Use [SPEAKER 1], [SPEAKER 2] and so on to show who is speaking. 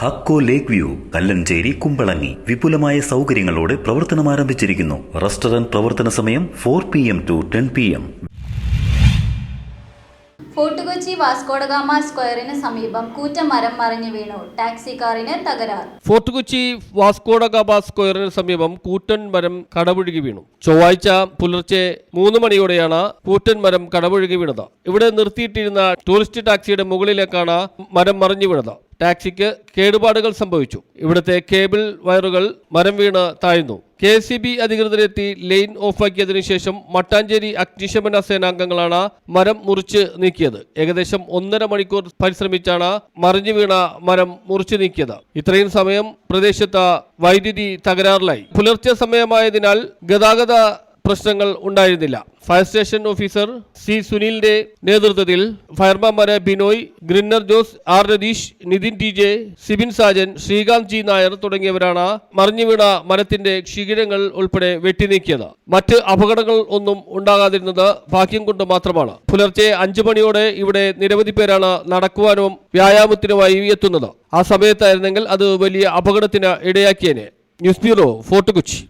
[SPEAKER 1] ഹക്കോ ലേക്ക് view Kallanchery Kumbalangi വിപുലമായ സൗകര്യങ്ങളോടെ പ്രവർത്തനം ആരംഭിച്ചിരിക്കുന്നു. റെസ്റ്റോറന്റ് പ്രവർത്തന സമയം 4 PM to 10 PM.
[SPEAKER 2] Fort Kochi Vasco da Gama സ്ക്വയറിന് സമീപം കൂറ്റമരം മറിഞ്ഞു വീണു. ടാക്സി കാറിന് തകരാർ.
[SPEAKER 3] ഫോർട്ട് കൊച്ചി വാസ്കോഡഗാമ സ്ക്വയറിന് സമീപം കൂറ്റൻ മരം കടപുഴകി വീണു. ചൊവ്വാഴ്ച പുലർച്ചെ 3 മണിയോടെയാണ് കൂറ്റൻ മരം കടപുഴകി വീണത്. ഇവിടെ നിർത്തിയിട്ടിരുന്ന ടൂറിസ്റ്റ് ടാക്സിയുടെ മുകളിലേക്കാണ് മരം മറിഞ്ഞു വീണത്. ടാക്സിക്ക് കേടുപാടുകൾ സംഭവിച്ചു. ഇവിടുത്തെ കേബിൾ വയറുകൾ മരം വീണ് താഴ്ന്നു. KCB അധികൃതരെത്തി ലൈൻ ഓഫാക്കിയതിനു ശേഷം മട്ടാഞ്ചേരി അഗ്നിശമന സേനാംഗങ്ങളാണ് മരം മുറിച്ച് നീക്കിയത്. ഏകദേശം 1.5 മണിക്കൂർ പരിശ്രമിച്ചാണ് മറിഞ്ഞു വീണ മരം മുറിച്ചു നീക്കിയത്. ഇത്രയും സമയം പ്രദേശത്ത് വൈദ്യുതി തകരാറിലായി. പുലർച്ചെ സമയമായതിനാൽ ഗതാഗത പ്രശ്നങ്ങൾ ഉണ്ടായിരുന്നില്ല. Fire station officer C. സുനിലിന്റെ നേതൃത്വത്തിൽ ഫയർമാൻമാരെ Binoy, ഗ്രിന്നർ Jose, R. Ratheesh, Nitin TJ, Sibin Sajan, Srikanth G. Nair തുടങ്ങിയവരാണ് മറിഞ്ഞു വീണ മരത്തിന്റെ ശിഖരങ്ങൾ ഉൾപ്പെടെ വെട്ടിനീക്കിയത്. മറ്റ് അപകടങ്ങൾ ഒന്നും ഉണ്ടാകാതിരുന്നത് ഭാഗ്യം കൊണ്ട് മാത്രമാണ്. പുലർച്ചെ 5 മണിയോടെ ഇവിടെ നിരവധി പേരാണ് നടക്കുവാനും വ്യായാമത്തിനുമായി എത്തുന്നത്. ആ സമയത്തായിരുന്നെങ്കിൽ അത് വലിയ അപകടത്തിന് ഇടയാക്കിയേനെ. News bureau, fort Kochi.